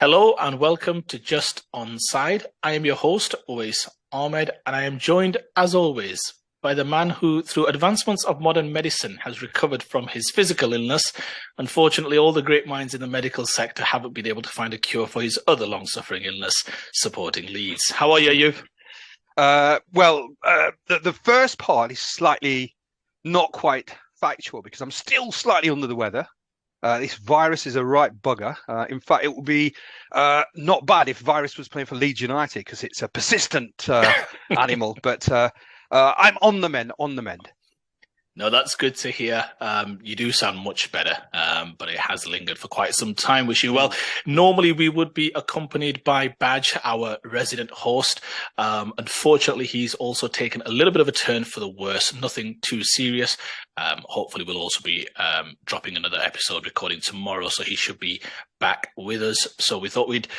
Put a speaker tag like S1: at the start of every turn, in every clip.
S1: Hello and welcome to Just Onside. I am your host, always Ahmed, and I am joined, as always, by the man who, through advancements of modern medicine, has recovered from his physical illness. Unfortunately, all the great minds in the medical sector haven't been able to find a cure for his other long-suffering illness, supporting Leeds. How are you, Ayub?
S2: The first part is slightly not quite factual because I'm still slightly under the weather. This virus is a right bugger. In fact, it would be not bad if virus was playing for Leeds United because it's a persistent animal. But I'm on the mend, on the mend.
S1: No, that's good to hear. You do sound much better, but it has lingered for quite some time. Wish you well. Normally, we would be accompanied by Badge, our resident host. Unfortunately, he's also taken a little bit of a turn for the worse. Nothing too serious. Hopefully, we'll also be dropping another episode recording tomorrow, so he should be back with us. So we thought we'd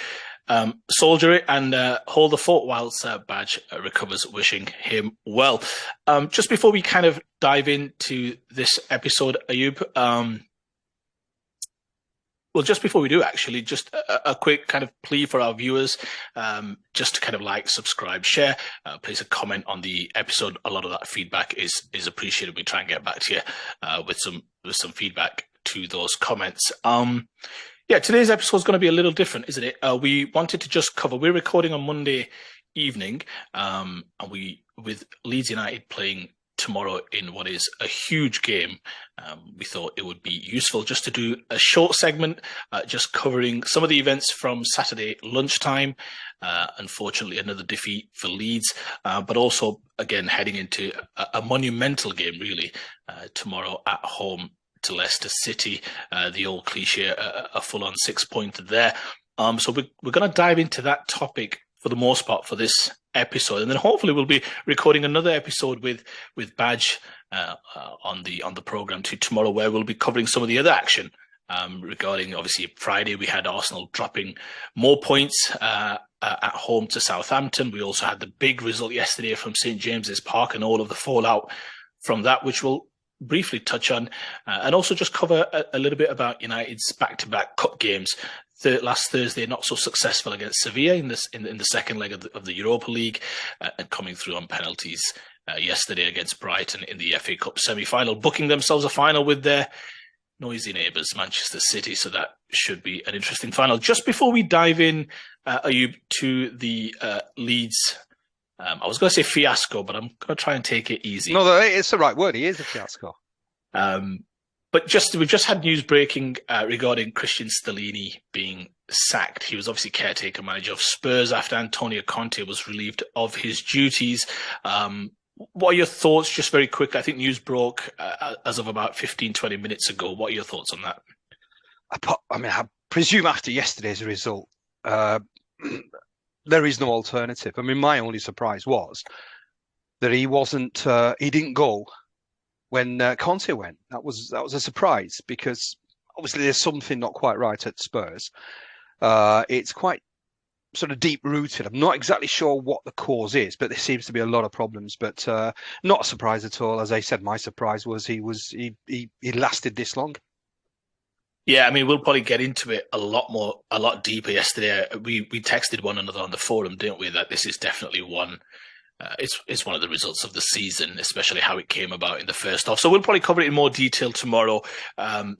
S1: soldier it and hold the fort whilst Badge recovers, wishing him well. Just before we kind of dive into this episode, Ayub, well, just before we do, actually, just a quick kind of plea for our viewers, just to kind of like, subscribe, share, place a comment on the episode. A lot of that feedback is appreciated. We try and get back to you with some feedback to those comments. Yeah, today's episode is going to be a little different, isn't it? We wanted to just cover. We're recording on Monday evening, and with Leeds United playing tomorrow in what is a huge game. We thought it would be useful just to do a short segment, just covering some of the events from Saturday lunchtime. Unfortunately, another defeat for Leeds, but also again heading into a monumental game, really, tomorrow at home to Leicester City, the old cliche, a full-on 6-pointer there. So we're going to dive into that topic for the most part for this episode, and then hopefully we'll be recording another episode with Badge on the program tomorrow, where we'll be covering some of the other action regarding, obviously, Friday we had Arsenal dropping more points at home to Southampton. We also had the big result yesterday from St James's Park and all of the fallout from that, which we'll briefly touch on, and also just cover a little bit about United's back-to-back cup games. Last Thursday, not so successful against Sevilla in the second leg of the Europa League, and coming through on penalties yesterday against Brighton in the FA Cup semi-final, booking themselves a final with their noisy neighbours, Manchester City. So that should be an interesting final. Just before we dive in, Ayub, to the Leeds, I was going to say fiasco, but I'm going to try and take it easy.
S2: No, it's the right word. He is a fiasco.
S1: But we've just had news breaking regarding Christian Stellini being sacked. He was obviously caretaker manager of Spurs after Antonio Conte was relieved of his duties. What are your thoughts, just very quick? I think news broke as of about 15, 20 minutes ago. What are your thoughts on that?
S2: I presume after yesterday's result, there is no alternative. I mean, my only surprise was that he didn't go when Conte went. That was a surprise, because obviously there's something not quite right at Spurs. It's quite sort of deep rooted. I'm not exactly sure what the cause is, but there seems to be a lot of problems. But not a surprise at all. As I said, my surprise was he lasted this long.
S1: Yeah, I mean, we'll probably get into it a lot deeper yesterday. We texted one another on the forum, didn't we, that this is definitely one. It's one of the results of the season, especially how it came about in the first half. So we'll probably cover it in more detail tomorrow.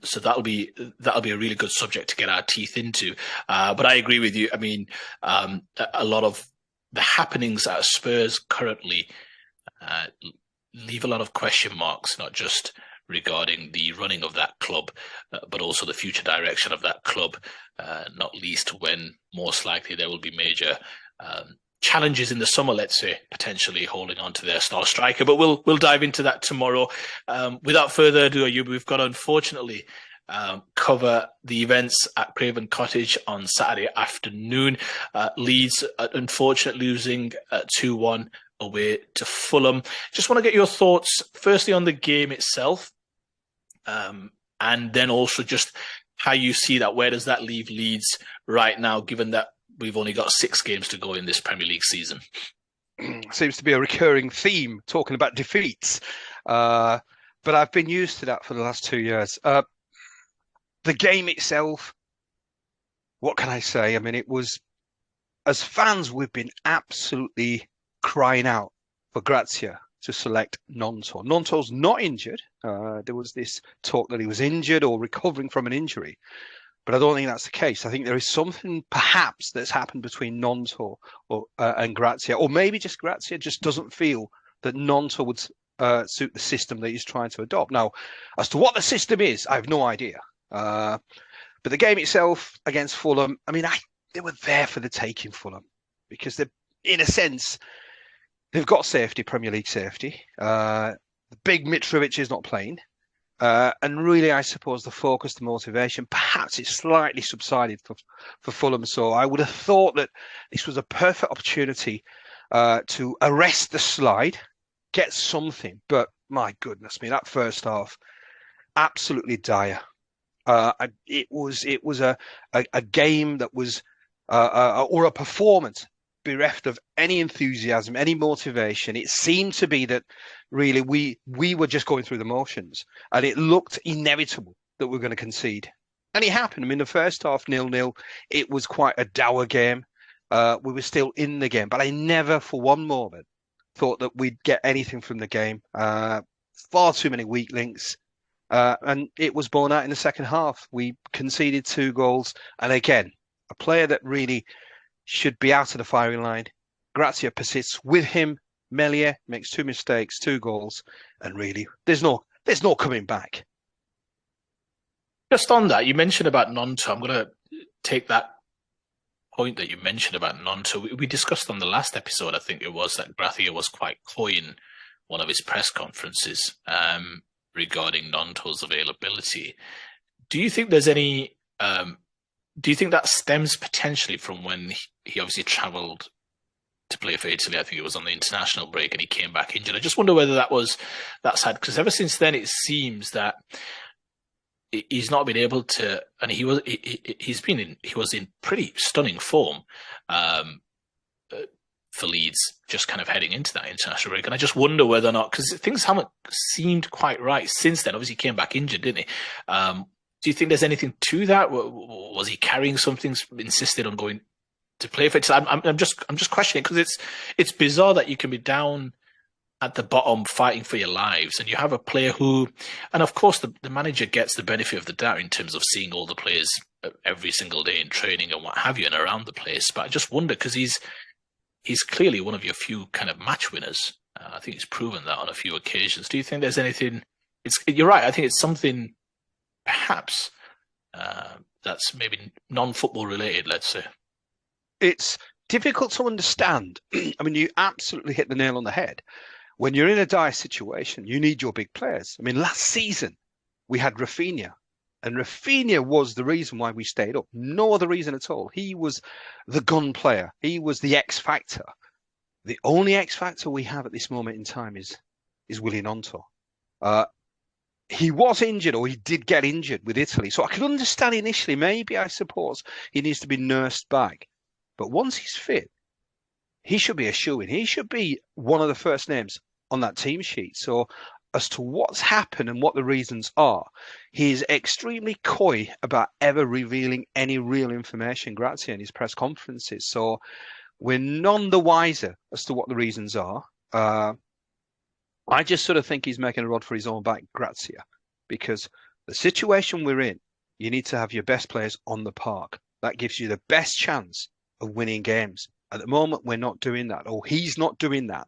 S1: So that'll be a really good subject to get our teeth into. But I agree with you. I mean, a lot of the happenings at Spurs currently leave a lot of question marks, not just regarding the running of that club, but also the future direction of that club, not least when most likely there will be major challenges in the summer, let's say, potentially holding on to their star striker. But we'll dive into that tomorrow. Without further ado, Ayub, we've got to unfortunately cover the events at Craven Cottage on Saturday afternoon. Leeds, unfortunately, losing 2-1 away to Fulham. Just want to get your thoughts, firstly, on the game itself, and then also just how you see that. Where does that leave Leeds right now, given that we've only got 6 games to go in this Premier League season?
S2: Seems to be a recurring theme, talking about defeats. But I've been used to that for the last 2 years. The game itself, what can I say? I mean, it was, as fans, we've been absolutely crying out for Grazia to select Nonto. Nonto's not injured. There was this talk that he was injured or recovering from an injury, but I don't think that's the case. I think there is something perhaps that's happened between Nonto and Grazia, or maybe just Grazia just doesn't feel that Nonto would suit the system that he's trying to adopt. Now, as to what the system is, I have no idea. But the game itself against Fulham, I mean, they were there for the taking, Fulham, because they're, in a sense, they've got safety, Premier League safety. The big Mitrovic is not playing. And really, I suppose the focus, the motivation, perhaps it's slightly subsided for Fulham. So I would have thought that this was a perfect opportunity to arrest the slide, get something. But my goodness me, that first half, absolutely dire. It was a game that was or a performance bereft of any enthusiasm, any motivation. It seemed to be that really we were just going through the motions, and it looked inevitable that we were going to concede. And it happened. I mean, the first half 0-0, it was quite a dour game. We were still in the game, but I never for one moment thought that we'd get anything from the game. Far too many weak links. And it was borne out in the second half. We conceded 2 goals. And again, a player that really should be out of the firing line. Grazia persists with him. Meslier makes 2 mistakes, 2 goals. And really, there's no coming back.
S1: Just on that, you mentioned about Nonto. I'm going to take that point that you mentioned about Nonto. We discussed on the last episode, I think it was, that Grazia was quite coy in one of his press conferences. Regarding Nonto's availability. Do you think there's any, do you think that stems potentially from when he obviously travelled to play for Italy? I think it was on the international break and he came back injured. I just wonder whether that's had, because ever since then it seems that he's not been able to, and he was in pretty stunning form. For Leeds, just kind of heading into that international break. And I just wonder whether or not, because things haven't seemed quite right since then. Obviously, he came back injured, didn't he? Do you think there's anything to that? Was he carrying something, insisted on going to play for it? I'm just questioning, because it's bizarre that you can be down at the bottom fighting for your lives, and you have a player who, and of course the manager gets the benefit of the doubt in terms of seeing all the players every single day in training and what have you and around the place. But I just wonder, because he's clearly one of your few kind of match winners. I think he's proven that on a few occasions. Do you think there's anything? You're right. I think it's something perhaps that's maybe non-football related, let's say.
S2: It's difficult to understand. I mean, you absolutely hit the nail on the head. When you're in a dire situation, you need your big players. I mean, last season we had Rafinha. And Rafinha was the reason why we stayed up. No other reason at all. He was the gun player. He was the X factor. The only X factor we have at this moment in time is Willy Gnonto. He was injured, or he did get injured with Italy. So I could understand initially, maybe I suppose he needs to be nursed back. But once he's fit, he should be a shoo-in. He should be one of the first names on that team sheet. So as to what's happened and what the reasons are, he is extremely coy about ever revealing any real information, Grazia, in his press conferences. So we're none the wiser as to what the reasons are. I just sort of think he's making a rod for his own back, Grazia, because the situation we're in, you need to have your best players on the park. That gives you the best chance of winning games. At the moment, we're not doing that, or he's not doing that.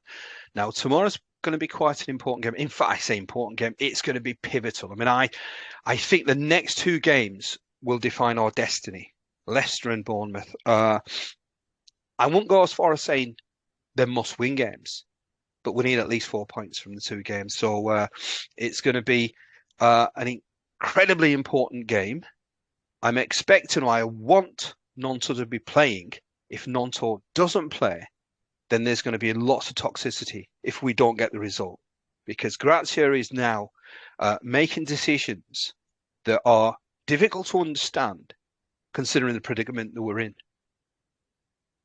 S2: Now, tomorrow's going to be quite an important game. In fact, I say important game. It's going to be pivotal. I mean, I think the next 2 games will define our destiny. Leicester and Bournemouth. I won't go as far as saying they're must-win games, but we need at least 4 points from the 2 games. So it's going to be an incredibly important game. I'm expecting, or I want Gnonto to be playing. If Gnonto doesn't play, then there's going to be lots of toxicity if we don't get the result. Because Grazia is now making decisions that are difficult to understand, considering the predicament that we're in.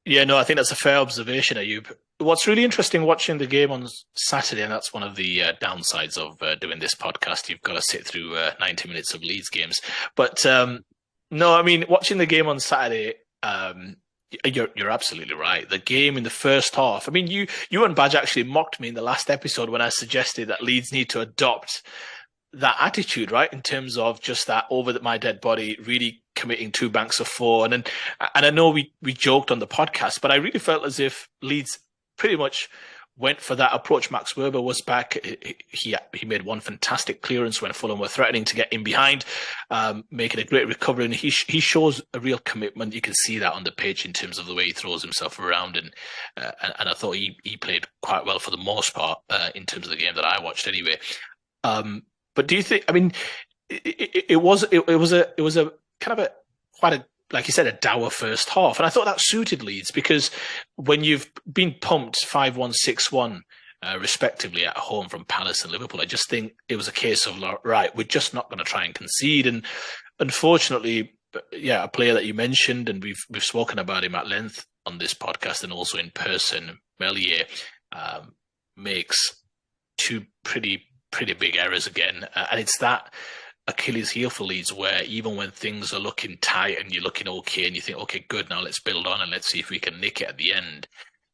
S1: Yeah, no, I think that's a fair observation, Ayub. What's really interesting watching the game on Saturday, and that's one of the downsides of doing this podcast, you've got to sit through 90 minutes of Leeds games. But No, I mean, watching the game on Saturday, you're absolutely right. The game in the first half. I mean, you and Badge actually mocked me in the last episode when I suggested that Leeds need to adopt that attitude, right? In terms of just that over my dead body, really committing two banks of four. And I know we joked on the podcast, but I really felt as if Leeds pretty much went for that approach. Max Werber was back. He made one fantastic clearance when Fulham were threatening to get in behind, making a great recovery. And he shows a real commitment. You can see that on the pitch in terms of the way he throws himself around. And I thought he played quite well for the most part in terms of the game that I watched anyway. But do you think? I mean, it was a kind of a quite a like you said a dour first half, and I thought that suited Leeds because when you've been pumped 5-1, 6-1, respectively at home from Palace and Liverpool, I just think it was a case of right, we're just not going to try and concede, and unfortunately, yeah, a player that you mentioned, and we've spoken about him at length on this podcast and also in person, Melier, makes two pretty big errors again, and it's that Achilles heel for Leeds where even when things are looking tight and you're looking okay and you think, okay, good, now let's build on and let's see if we can nick it at the end.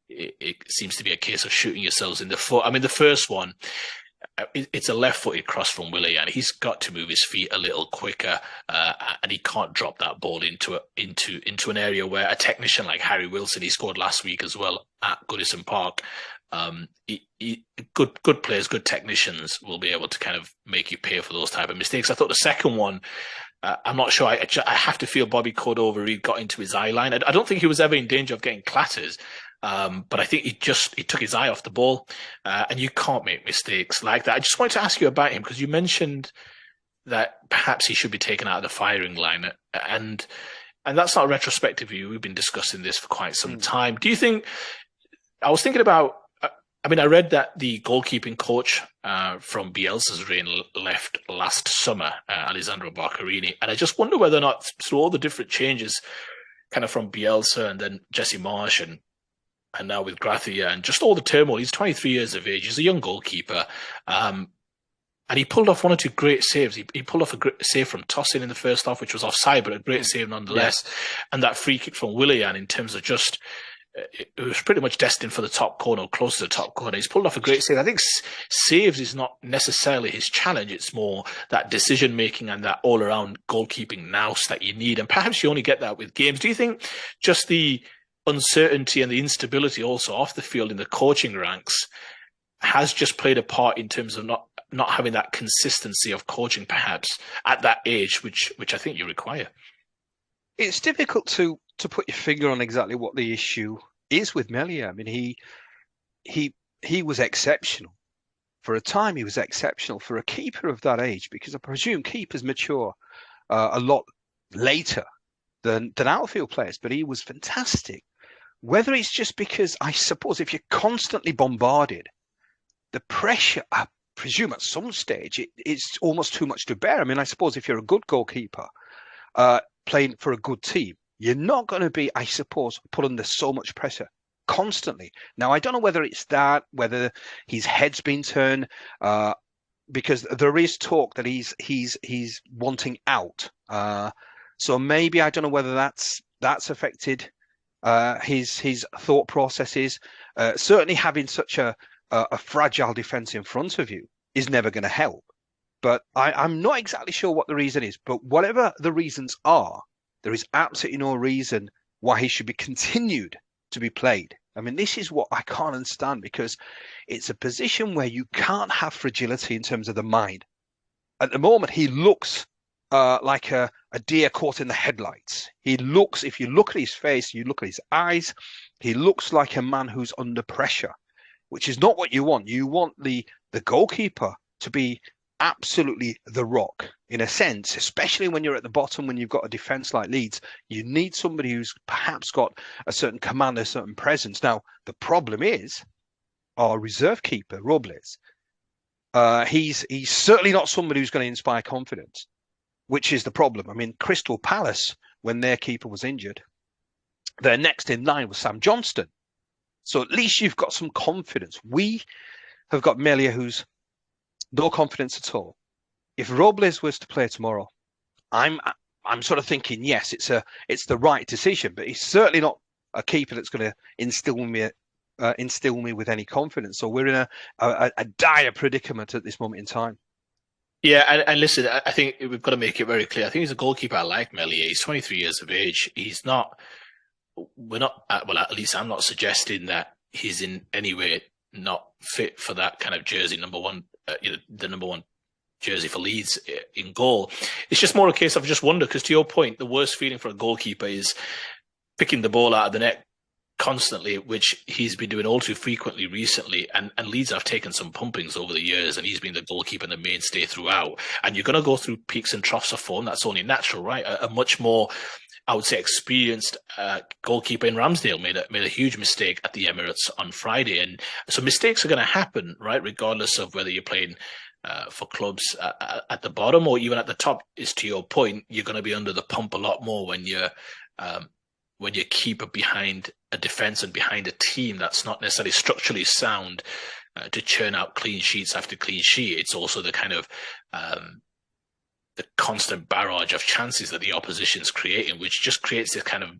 S1: It seems to be a case of shooting yourselves in the foot. I mean, the first one, it's a left-footed cross from Willian. He's got to move his feet a little quicker, and he can't drop that ball into an area where a technician like Harry Wilson, he scored last week as well at Goodison Park. Good players, good technicians will be able to kind of make you pay for those type of mistakes. I thought the second one, I'm not sure. I have to feel Bobby Cordova got into his eye line. I don't think he was ever in danger of getting clatters, but I think he took his eye off the ball, and you can't make mistakes like that. I just wanted to ask you about him because you mentioned that perhaps he should be taken out of the firing line, and that's not a retrospective view. We've been discussing this for quite some time. Do you think? I was thinking about. I mean, I read that the goalkeeping coach from Bielsa's reign left last summer, Alessandro Barcarini, and I just wonder whether or not through all the different changes, kind of from Bielsa and then Jesse Marsh and now with Gracia and just all the turmoil. He's 23 years of age. He's a young goalkeeper. And he pulled off one or two great saves. He pulled off a great save from Tosin in the first half, which was offside, but a great save nonetheless. Yeah. And that free kick from Willian in terms of just it was pretty much destined for the top corner, or close to the top corner. He's pulled off a great save. I think saves is not necessarily his challenge. It's more that decision making and that all around goalkeeping nous that you need. And perhaps you only get that with games. Do you think just the uncertainty and the instability also off the field in the coaching ranks has just played a part in terms of not having that consistency of coaching perhaps at that age, which I think you require?
S2: It's difficult to put your finger on exactly what the issue is with Melier. I mean, he was exceptional. For a time, he was exceptional for a keeper of that age, because I presume keepers mature a lot later than outfield players, but he was fantastic. Whether it's just because, I suppose, if you're constantly bombarded, the pressure, I presume at some stage, it's almost too much to bear. I mean, I suppose if you're a good goalkeeper playing for a good team, you're not going to be, I suppose, put under so much pressure constantly. Now, I don't know whether it's that, whether his head's been turned, because there is talk that he's wanting out. So maybe I don't know whether that's affected his thought processes. Certainly, having such a fragile defense in front of you is never going to help. But I'm not exactly sure what the reason is. But whatever the reasons are, there is absolutely no reason why he should be continued to be played. I mean, this is what I can't understand, because it's a position where you can't have fragility in terms of the mind. At the moment, he looks like a deer caught in the headlights. He looks, if you look at his face, you look at his eyes, he looks like a man who's under pressure, which is not what you want. You want the goalkeeper to be absolutely the rock, in a sense, especially when you're at the bottom, when you've got a defence like Leeds. You need somebody who's perhaps got a certain command, a certain presence. Now, the problem is our reserve keeper, Robles. He's certainly not somebody who's going to inspire confidence, which is the problem. I mean, Crystal Palace, when their keeper was injured, their next in line was Sam Johnston. So at least you've got some confidence. We have got Melier, who's no confidence at all. If Robles was to play tomorrow, I'm I'm sort of thinking, yes, it's the right decision, but he's certainly not a keeper that's going to instill me with any confidence. So we're in a dire predicament at this moment in time.
S1: Yeah, and listen, I think we've got to make it very clear. I think he's a goalkeeper I like, Meslier. He's 23 years of age. He's not, we're not, well, at least I'm not suggesting that he's in any way not fit for that kind of jersey, number one, the number one jersey for Leeds in goal. It's just more a case of just wonder, because to your point, the worst feeling for a goalkeeper is picking the ball out of the net constantly, which he's been doing all too frequently recently. And Leeds have taken some pumpings over the years, and he's been the goalkeeper and the mainstay throughout. And you're going to go through peaks and troughs of form. That's only natural, right? A much more, I would say, experienced goalkeeper in Ramsdale made a huge mistake at the Emirates on Friday. And so mistakes are going to happen, right? Regardless of whether you're playing for clubs at the bottom or even at the top. Is to your point, you're going to be under the pump a lot more when you're keeper behind a defense and behind a team that's not necessarily structurally sound to churn out clean sheets after clean sheet. It's also the kind of the constant barrage of chances that the opposition's creating, which just creates this kind of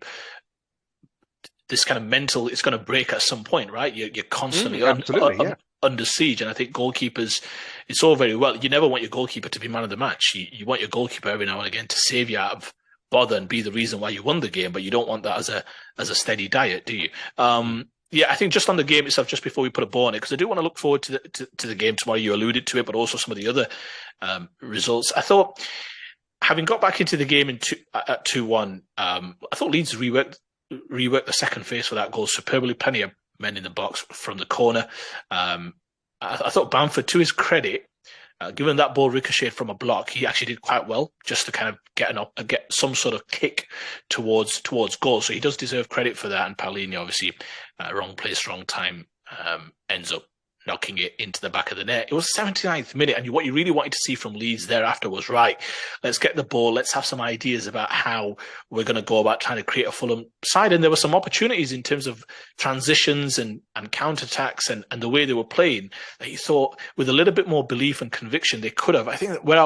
S1: mental. It's going to break at some point, right? You're constantly under siege, and I think goalkeepers, it's all very well. You never want your goalkeeper to be man of the match. You want your goalkeeper every now and again to save you out of bother and be the reason why you won the game, but you don't want that as a steady diet, do you? Yeah, I think just on the game itself, just before we put a ball on it, because I do want to look forward to the game tomorrow. You alluded to it, but also some of the other results. I thought, having got back into the game at 2-1, I thought Leeds reworked the second phase for that goal superbly. Plenty of men in the box from the corner. I thought Bamford, to his credit, given that ball ricocheted from a block, he actually did quite well just to kind of get some sort of kick towards goal. So he does deserve credit for that. And Paulinho, obviously, wrong place, wrong time, ends up knocking it into the back of the net. It was 79th minute, and what you really wanted to see from Leeds thereafter was, right, let's get the ball, let's have some ideas about how we're going to go about trying to create a Fulham side. And there were some opportunities in terms of transitions and counterattacks and the way they were playing that you thought, with a little bit more belief and conviction, they could have. I think that where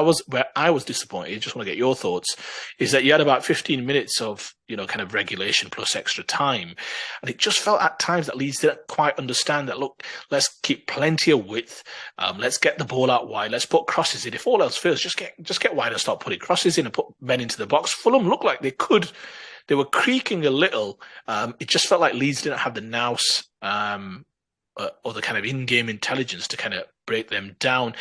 S1: I was disappointed, just want to get your thoughts, is that you had about 15 minutes of kind of regulation plus extra time. And it just felt at times that Leeds didn't quite understand that, look, let's keep plenty of width. Let's get the ball out wide. Let's put crosses in. If all else fails, just get wide and start putting crosses in and put men into the box. Fulham looked like they could. They were creaking a little. It just felt like Leeds didn't have the nous or the kind of in-game intelligence to kind of break them down.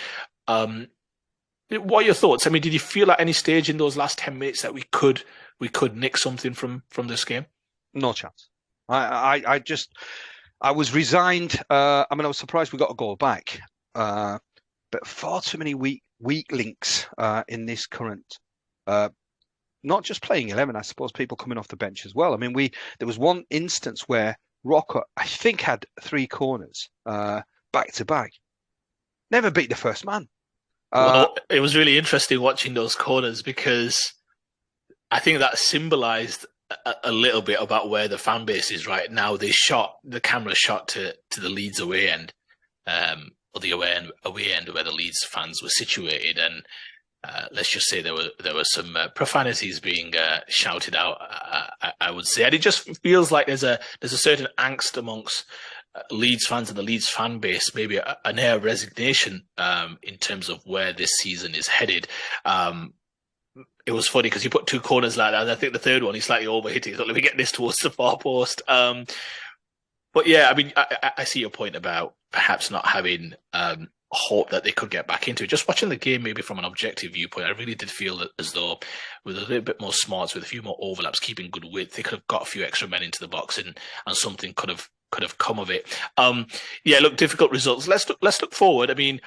S1: What are your thoughts? I mean, did you feel at any stage in those last 10 minutes that we could nick something from this game?
S2: No chance. I was resigned. I was surprised we got a goal back, but far too many weak links in this current. Not just playing 11, I suppose people coming off the bench as well. I mean, there was one instance where Rocker, I think, had 3 corners back to back. Never beat the first man.
S1: Well, it was really interesting watching those corners, because I think that symbolized a little bit about where the fan base is right now. The camera shot to the Leeds away end, or the away end where the Leeds fans were situated, and let's just say there were some profanities being shouted out. I would say, and it just feels like there's a certain angst amongst Leeds fans and the Leeds fan base, maybe an air of resignation in terms of where this season is headed. It was funny because you put 2 corners like that, and I think the third one he slightly overhit it. He thought, let me get this towards the far post. But yeah, I mean, I see your point about perhaps not having hope that they could get back into it. Just watching the game, maybe from an objective viewpoint, I really did feel as though with a little bit more smarts, with a few more overlaps, keeping good width, they could have got a few extra men into the box, and something could have come of it. Yeah, look, difficult results. Let's look forward. I mean,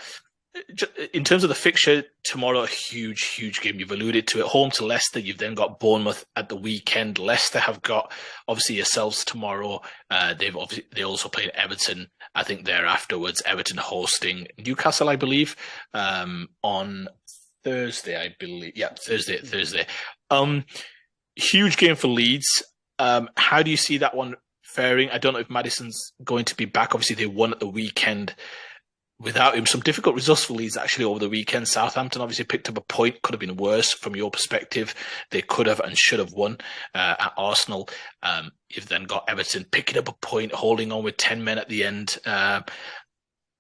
S1: in terms of the fixture tomorrow, a huge game. You've alluded to it. Home to Leicester. You've then got Bournemouth at the weekend. Leicester have got obviously yourselves tomorrow. They also played Everton, I think, there afterwards. Everton hosting Newcastle, I believe, on Thursday. I believe, yeah, Thursday. Huge game for Leeds. How do you see that one faring? I don't know if Maddison's going to be back. Obviously, they won at the weekend. without him. Some difficult results for Leeds actually over the weekend. Southampton obviously picked up a point, could have been worse from your perspective. They could have and should have won at Arsenal. You've then got Everton picking up a point, holding on with 10 men at the end.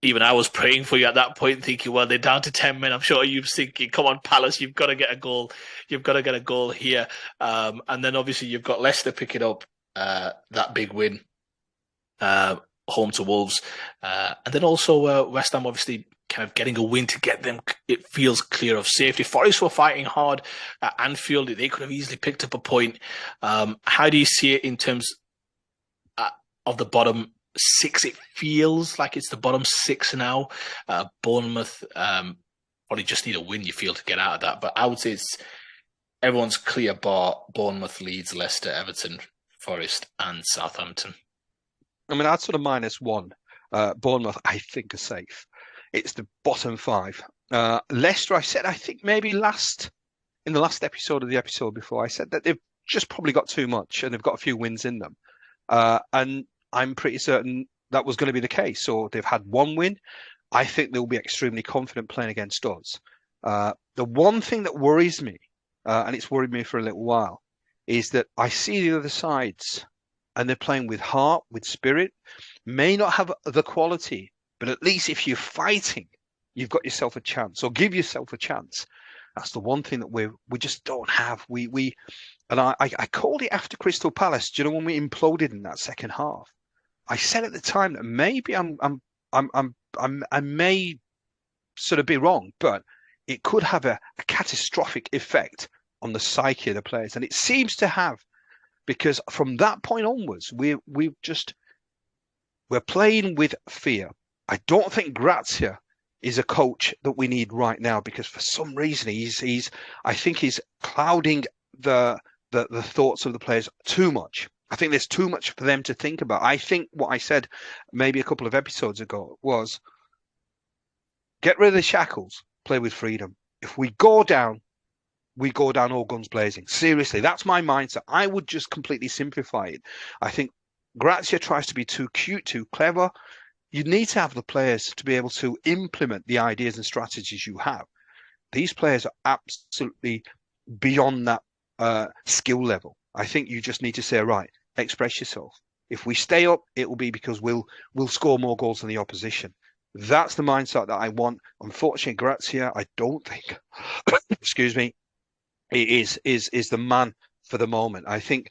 S1: Even I was praying for you at that point, thinking, well, they're down to 10 men. I'm sure you're thinking, come on, Palace, you've got to get a goal. You've got to get a goal here. And then obviously you've got Leicester picking up that big win home to Wolves. And then also West Ham obviously kind of getting a win to get them, it feels clear of safety. Forest were fighting hard at Anfield. They could have easily picked up a point. How do you see it in terms of the bottom six? It feels like it's the bottom six now. Bournemouth probably just need a win, you feel, to get out of that. But I would say it's everyone's clear bar Bournemouth, Leeds, Leicester, Everton, Forest, and Southampton.
S2: I mean, that's sort of -1. Bournemouth, I think, are safe. It's the bottom 5. Leicester, I think maybe in the last episode of the episode before, I said that they've just probably got too much and they've got a few wins in them. And I'm pretty certain that was going to be the case. So they've had one win. I think they'll be extremely confident playing against us. The one thing that worries me, and it's worried me for a little while, is that I see the other sides and they're playing with heart, with spirit, may not have the quality, but at least if you're fighting, you've got yourself a chance, or give yourself a chance. That's the one thing that we just don't have. And I called it after Crystal Palace. Do you know when we imploded in that second half? I said at the time that maybe I may sort of be wrong, but it could have a catastrophic effect on the psyche of the players, and it seems to have, because from that point onwards, we're playing with fear. I don't think Grazia is a coach that we need right now, because for some reason I think he's clouding the thoughts of the players too much. I think there's too much for them to think about. I think what I said maybe a couple of episodes ago was, get rid of the shackles, play with freedom. If we go down all guns blazing. Seriously, that's my mindset. I would just completely simplify it. I think Grazia tries to be too cute, too clever. You need to have the players to be able to implement the ideas and strategies you have. These players are absolutely beyond that skill level. I think you just need to say, right, express yourself. If we stay up, it will be because we'll score more goals than the opposition. That's the mindset that I want. Unfortunately, Grazia, I don't think, excuse me, is the man for the moment. I think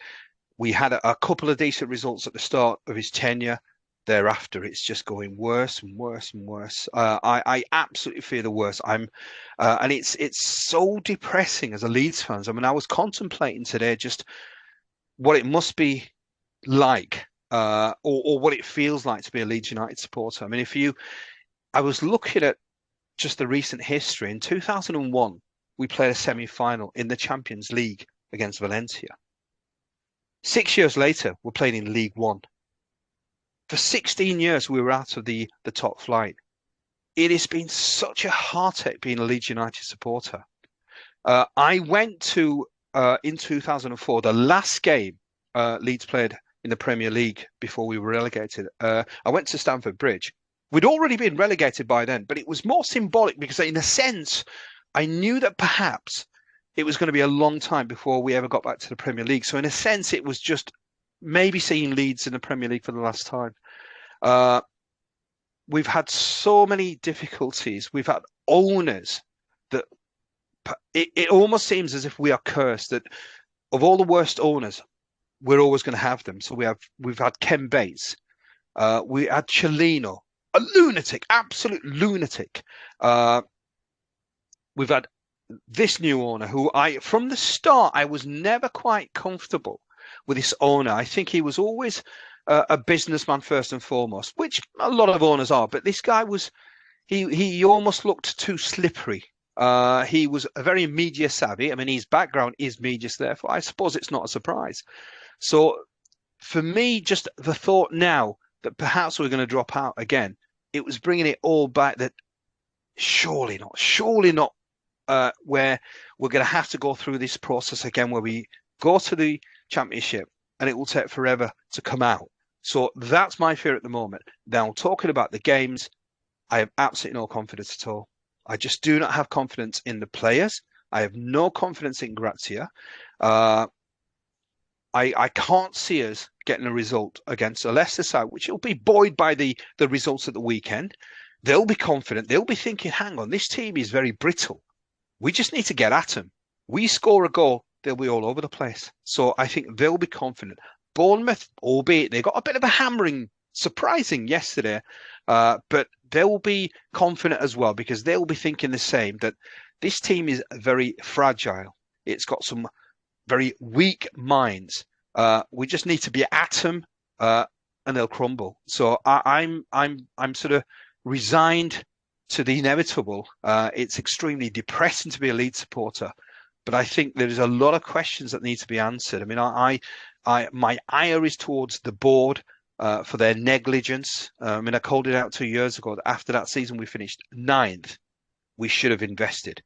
S2: we had a couple of decent results at the start of his tenure. Thereafter, it's just going worse and worse and worse. I absolutely fear the worst. And it's so depressing as a Leeds fan. I mean, I was contemplating today just what it must be like, or what it feels like to be a Leeds United supporter. I mean, I was looking at just the recent history. In 2001, we played a semi-final in the Champions League against Valencia. 6 years later, we're playing in League One. For 16 years, we were out of the top flight. It has been such a heartache being a Leeds United supporter. I went to, in 2004, the last game Leeds played in the Premier League before we were relegated. I went to Stamford Bridge. We'd already been relegated by then, but it was more symbolic because, in a sense, I knew that perhaps it was going to be a long time before we ever got back to the Premier League. So in a sense, it was just maybe seeing Leeds in the Premier League for the last time. We've had so many difficulties. We've had owners that it almost seems as if we are cursed, that of all the worst owners, we're always going to have them. So we've had Ken Bates. We had Stellini, a lunatic, absolute lunatic. We've had this new owner who from the start, I was never quite comfortable with this owner. I think he was always a businessman first and foremost, which a lot of owners are. But this guy he almost looked too slippery. He was a very media savvy. I mean, his background is media, therefore I suppose it's not a surprise. So for me, just the thought now that perhaps we're going to drop out again, it was bringing it all back that surely not. Where we're going to have to go through this process again, where we go to the Championship and it will take forever to come out. So that's my fear at the moment. Now, talking about the games, I have absolutely no confidence at all. I just do not have confidence in the players. I have no confidence in Grazia. Uh, I can't see us getting a result against a Leicester side, which will be buoyed by the results at the weekend. They'll be confident. They'll be thinking, hang on, this team is very brittle. We just need to get at them. We score a goal, they'll be all over the place. So I think they'll be confident. Bournemouth, albeit they got a bit of a hammering, surprising yesterday, but they'll be confident as well because they'll be thinking the same that this team is very fragile. It's got some very weak minds. We just need to be at them, and they'll crumble. So I'm sort of resigned to the inevitable. It's extremely depressing to be a Leeds supporter, but I think there is a lot of questions that need to be answered. I mean, my ire is towards the board for their negligence. I mean, I called it out 2 years ago that after that season we finished ninth, we should have invested.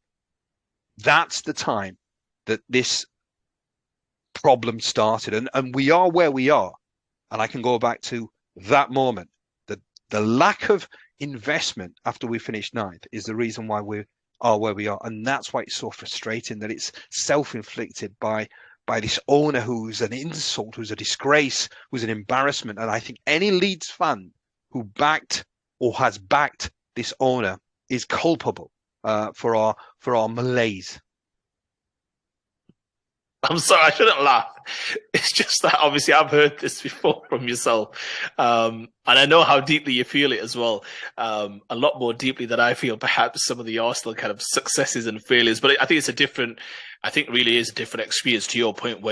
S2: That's the time that this problem started, and we are where we are. And I can go back to that moment. The lack of investment after we finished ninth is the reason why we are where we are, and that's why it's so frustrating that it's self-inflicted by this owner who's an insult, who's a disgrace, who's an embarrassment. And I think any Leeds fan who backed or has backed this owner is culpable for our malaise.
S1: I'm sorry, I shouldn't laugh. It's just that obviously I've heard this before from yourself. And I know how deeply you feel it as well. A lot more deeply than I feel perhaps some of the Arsenal kind of successes and failures. But I think I think really is a different experience to your point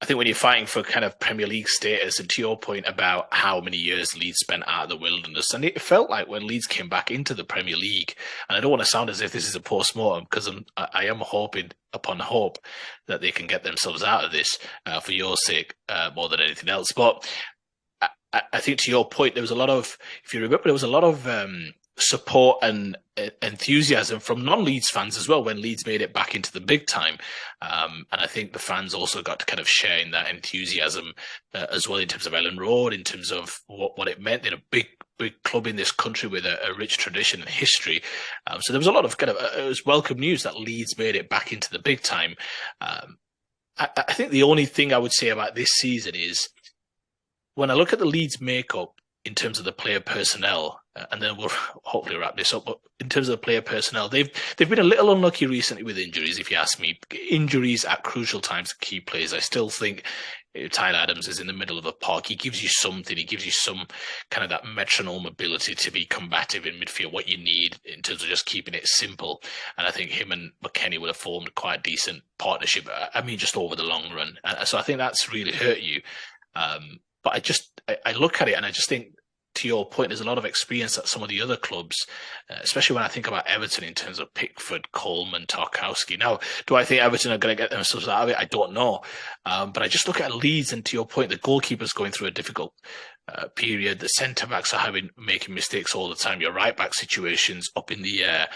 S1: I think when you're fighting for kind of Premier League status, and to your point about how many years Leeds spent out of the wilderness, and it felt like when Leeds came back into the Premier League, and I don't want to sound as if this is a post-mortem because I am hoping upon hope that they can get themselves out of this for your sake more than anything else. But I think to your point, there was a lot of, if you remember, there was a lot of support and enthusiasm from non-Leeds fans as well when Leeds made it back into the big time. And I think the fans also got to kind of share in that enthusiasm as well in terms of Ellen Road, in terms of what it meant in a big club in this country with a rich tradition and history. So there was a lot of kind of, it was welcome news that Leeds made it back into the big time. I think the only thing I would say about this season is when I look at the Leeds makeup in terms of the player personnel, and then we'll hopefully wrap this up. But in terms of the player personnel, they've been a little unlucky recently with injuries. If you ask me, injuries at crucial times, key players. I still think Tyler Adams is in the middle of a park. He gives you something. He gives you some kind of that metronome ability to be combative in midfield. What you need in terms of just keeping it simple. And I think him and McKennie would have formed quite a decent partnership. I mean, just over the long run. And so I think that's really hurt you. But I look at it and I just think, to your point, there's a lot of experience at some of the other clubs, especially when I think about Everton in terms of Pickford, Coleman, Tarkowski. Now, do I think Everton are going to get themselves out of it? I don't know. But I just look at Leeds, and to your point, the goalkeeper's going through a difficult period. The centre-backs are making mistakes all the time. Your right-back situation's up in the air.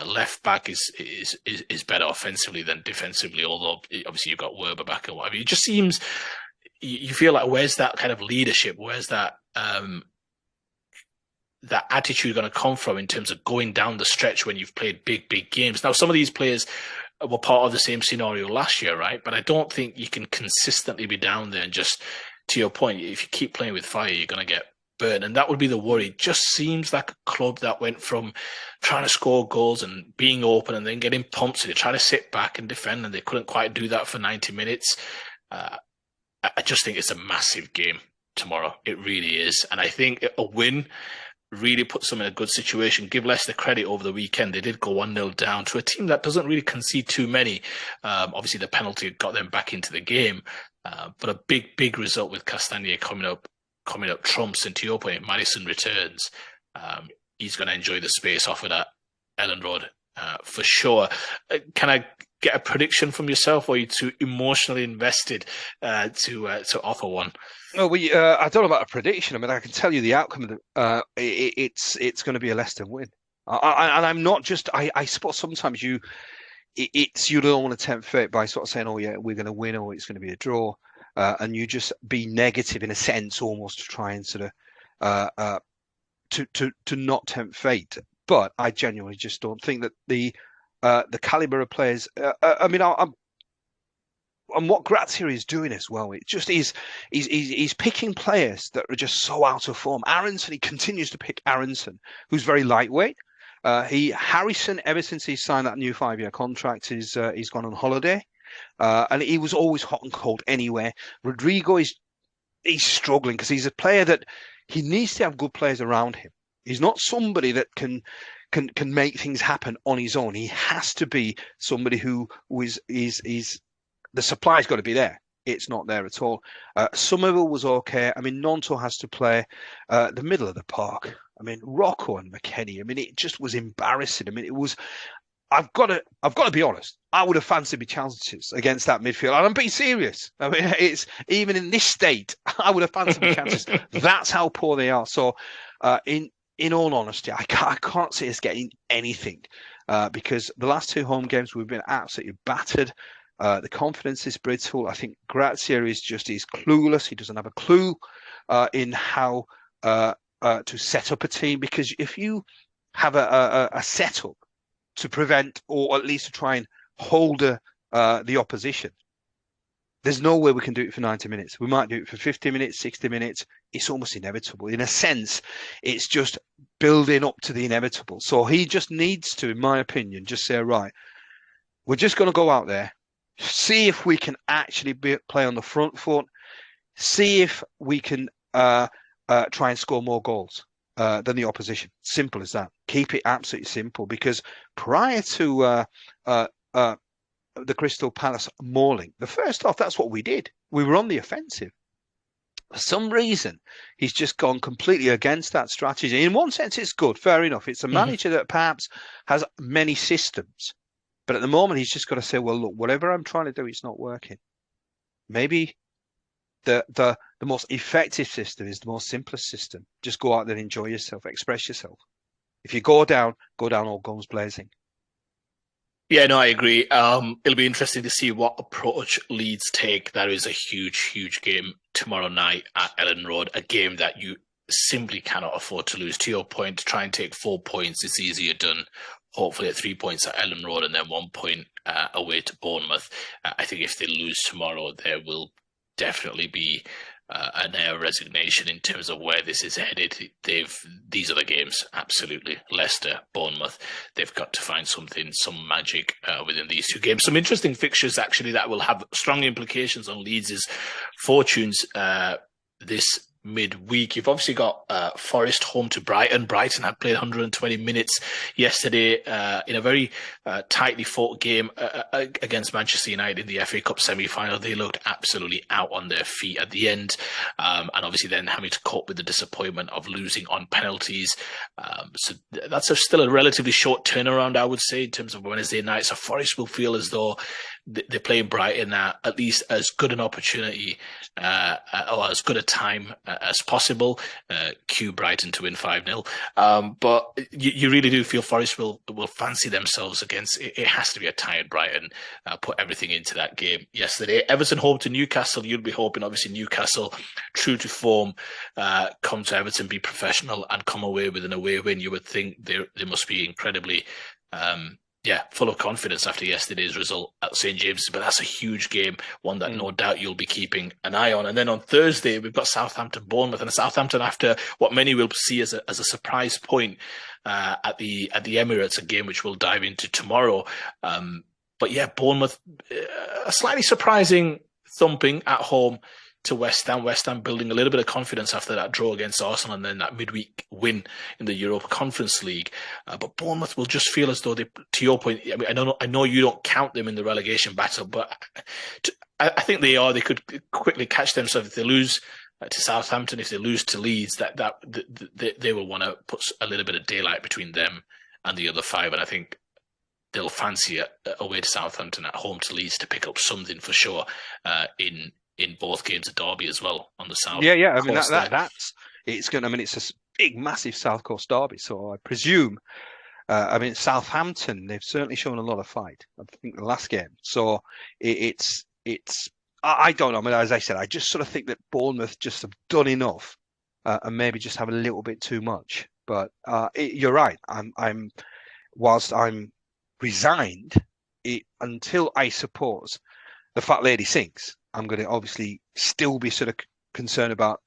S1: Left-back is better offensively than defensively, although obviously you've got Werber back and whatever. It just seems, you feel like, where's that kind of leadership? Where's that attitude going to come from in terms of going down the stretch when you've played big games? Now, some of these players were part of the same scenario last year, right? But I don't think you can consistently be down there and just, to your point, if you keep playing with fire, you're going to get burnt. And that would be the worry. It just seems like a club that went from trying to score goals and being open and then getting pumped. So they try to sit back and defend, and they couldn't quite do that for 90 minutes. I just think it's a massive game tomorrow. It really is. And I think a win really puts them in a good situation. Give Leicester credit over the weekend. They did go 1-0 down to a team that doesn't really concede too many. Obviously, the penalty got them back into the game. But a big result with Castagne coming up trumps. And to your point, if Maddison returns, he's going to enjoy the space off of that Ellen Road for sure. Can I get a prediction from yourself, or are you too emotionally invested to offer one?
S2: No, I don't know about a prediction. I mean, I can tell you the outcome of it's going to be a Leicester win. And I'm not just. I suppose sometimes you don't want to tempt fate by sort of saying, "Oh yeah, we're going to win," or "It's going to be a draw," and you just be negative in a sense, almost to try and sort of to not tempt fate. But I genuinely just don't think that the caliber of players. I mean, I'm and what Grazia is doing as well, it just is he's picking players that are just so out of form. Aronson, he continues to pick Aronson, who's very lightweight. Harrison, ever since he signed that new 5-year contract, he's gone on holiday, and he was always hot and cold anywhere. Rodrigo he's struggling because he's a player that he needs to have good players around him. He's not somebody that can make things happen on his own. He has to be somebody who is the supply's got to be there. It's not there at all. Somerville was okay. I mean, Nonto has to play the middle of the park. I mean, Rocco and McKennie. I mean, it just was embarrassing. I mean, it was. I've got to be honest. I would have fancied my chances against that midfield, and I'm being serious. I mean, it's even in this state, I would have fancied my chances. That's how poor they are. So, in all honesty, I can't see us getting anything because the last 2 home games we've been absolutely battered. The confidence is brittle. I think Grazia is clueless. He doesn't have a clue in how to set up a team, because if you have a setup to prevent, or at least to try and hold the opposition, there's no way we can do it for 90 minutes. We might do it for 50 minutes, 60 minutes. It's almost inevitable. In a sense, it's just building up to the inevitable. So he just needs to, in my opinion, just say, right, we're just going to go out there, see if we can actually play on the front foot, see if we can try and score more goals than the opposition. Simple as that. Keep it absolutely simple, because prior to the Crystal Palace mauling, the first half, that's what we did. We were on the offensive. For some reason, he's just gone completely against that strategy. In one sense, it's good, fair enough. It's a manager that perhaps has many systems. But at the moment, he's just got to say, well, look, whatever I'm trying to do, it's not working. Maybe the most effective system is the most simplest system. Just go out there, enjoy yourself, express yourself. If you go down all guns blazing.
S1: Yeah, no, I agree. It'll be interesting to see what approach Leeds take. That is a huge game tomorrow night at Ellen Road, a game that you simply cannot afford to lose. To your point, to try and take 4 points, it's easier done. Hopefully at 3 points at Ellen Road and then 1 point away to Bournemouth. I think if they lose tomorrow, there will definitely be an air of resignation in terms of where this is headed. These are the games, absolutely. Leicester, Bournemouth, they've got to find some magic within these 2 games. Some interesting fixtures, actually, that will have strong implications on Leeds' fortunes this midweek. You've obviously got Forest home to Brighton. Brighton had played 120 minutes yesterday in a very tightly fought game against Manchester United in the FA Cup semi-final. They looked absolutely out on their feet at the end, and obviously then having to cope with the disappointment of losing on penalties. So that's still a relatively short turnaround, I would say, in terms of Wednesday night. So Forest will feel as though they're playing Brighton at least as good an opportunity or as good a time as possible. Cue Brighton to win 5-0. But you really do feel Forest will fancy themselves against it. It has to be a tired Brighton. Put everything into that game yesterday. Everton home to Newcastle. You'd be hoping, obviously, Newcastle, true to form, come to Everton, be professional, and come away with an away win. You would think they must be incredibly full of confidence after yesterday's result at St. James's. But that's a huge game, one that no doubt you'll be keeping an eye on. And then on Thursday, we've got Southampton, Bournemouth, and Southampton after what many will see as a surprise point at the Emirates, a game which we'll dive into tomorrow. But yeah, Bournemouth, a slightly surprising thumping at home to West Ham. West Ham building a little bit of confidence after that draw against Arsenal and then that midweek win in the Europa Conference League. But Bournemouth will just feel as though they, to your point, I mean, I know you don't count them in the relegation battle, but I think they are. They could quickly catch themselves if they lose to Southampton, if they lose to Leeds. They will want to put a little bit of daylight between them and the other 5, and I think they'll fancy away to Southampton, at home to Leeds, to pick up something for sure in both games of Derby as well on the south.
S2: Yeah. I mean, that's it's going. I mean, it's a big, massive South Coast derby. So I presume. I mean, Southampton, they've certainly shown a lot of fight. I think the last game. So it's. I don't know. I mean, as I said, I just sort of think that Bournemouth just have done enough, and maybe just have a little bit too much But you're right. Whilst I'm resigned, until I suppose the fat lady sings, I'm going to obviously still be sort of concerned about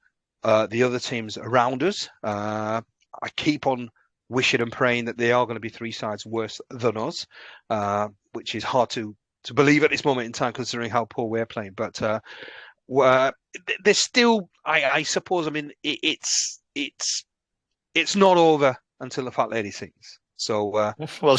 S2: the other teams around us. I keep on wishing and praying that they are going to be three sides worse than us, which is hard to believe at this moment in time, considering how poor we're playing. But there's still, I suppose, I mean, it's not over until the fat lady sings. So
S1: Well,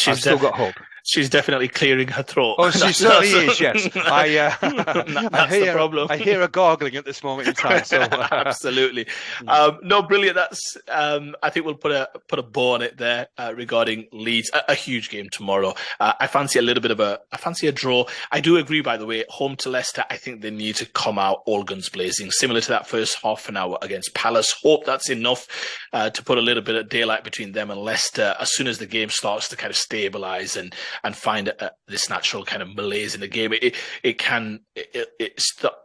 S2: I've still got hope.
S1: She's definitely clearing her throat.
S2: Oh, she certainly is. Yes,
S1: That's the problem.
S2: I hear her gargling at this moment in time. So
S1: absolutely, no, brilliant. That's I think we'll put a bow on it there regarding Leeds. A huge game tomorrow. I fancy a draw. I do agree, by the way. Home to Leicester, I think they need to come out all guns blazing, similar to that first half an hour against Palace. Hope that's enough to put a little bit of daylight between them and Leicester as soon as the game starts to kind of stabilise and find this natural kind of malaise in the game.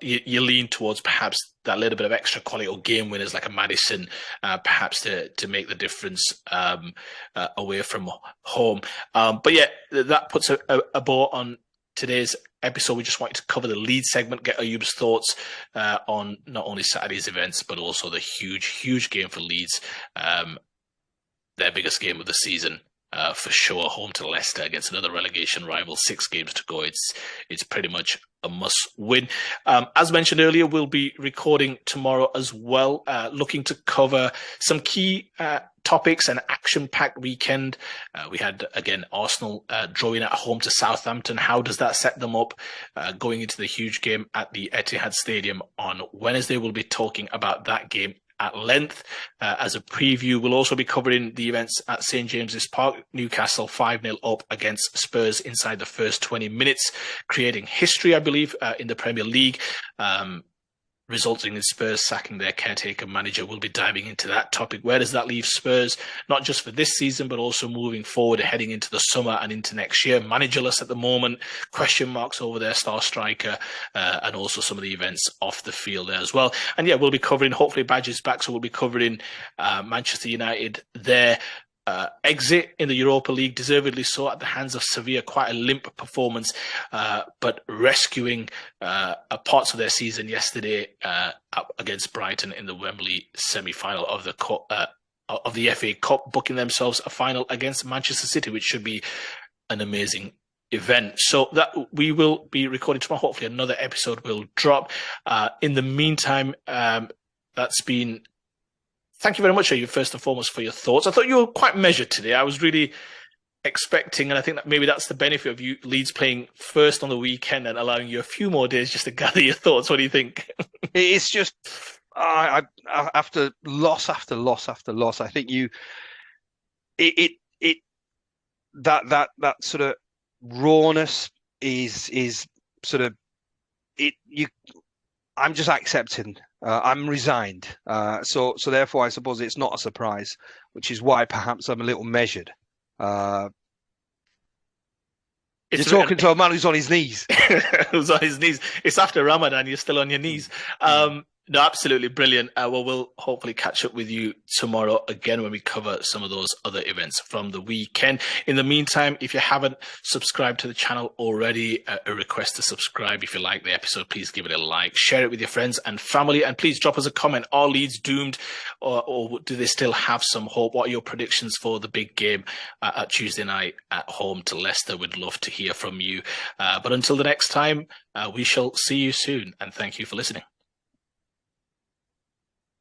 S1: You lean towards perhaps that little bit of extra quality or game winners like a Maddison, perhaps to make the difference away from home. But yeah, that puts a bow on today's episode. We just wanted to cover the Leeds segment, get Ayub's thoughts on not only Saturday's events, but also the huge game for Leeds, their biggest game of the season. For sure, home to Leicester against another relegation rival. 6 games to go. It's pretty much a must win. As mentioned earlier, we'll be recording tomorrow as well, looking to cover some key topics, an action-packed weekend. We had, again, Arsenal drawing at home to Southampton. How does that set them up going into the huge game at the Etihad Stadium on Wednesday? We'll be talking about that game at length as a preview. We'll also be covering the events at St James's Park. Newcastle 5-0 up against Spurs inside the first 20 minutes, creating history, I believe, in the Premier League, resulting in Spurs sacking their caretaker manager. We'll be diving into that topic. Where does that leave Spurs, not just for this season, but also moving forward, heading into the summer and into next year? Managerless at the moment, question marks over their star striker, and also some of the events off the field there as well. And yeah, we'll be covering, hopefully Badger's back, so we'll be covering Manchester United, their exit in the Europa League, deservedly so at the hands of Sevilla. Quite a limp performance, but rescuing parts of their season yesterday up against Brighton in the Wembley semi-final of the FA Cup, booking themselves a final against Manchester City, which should be an amazing event. So that we will be recording tomorrow. Hopefully another episode will drop. In the meantime, that's been... Thank you very much, Ayub, first and foremost, for your thoughts. I thought you were quite measured today. I was really expecting, and I think that maybe that's the benefit of you Leeds playing first on the weekend and allowing you a few more days just to gather your thoughts. What do you think?
S2: It's just after loss after loss after loss, I think that sort of rawness is sort of it. I'm just accepting. I'm resigned. So therefore, I suppose it's not a surprise, which is why perhaps I'm a little measured. You're talking to a man who's on his knees.
S1: Who's on his knees. It's after Ramadan. You're still on your knees. No, absolutely brilliant. Well, we'll hopefully catch up with you tomorrow again when we cover some of those other events from the weekend. In the meantime, if you haven't subscribed to the channel already, a request to subscribe. If you like the episode, please give it a like, share it with your friends and family, and please drop us a comment. Are Leeds doomed, or do they still have some hope? What are your predictions for the big game at Tuesday night at home to Leicester? We'd love to hear from you. But until the next time, we shall see you soon, and thank you for listening.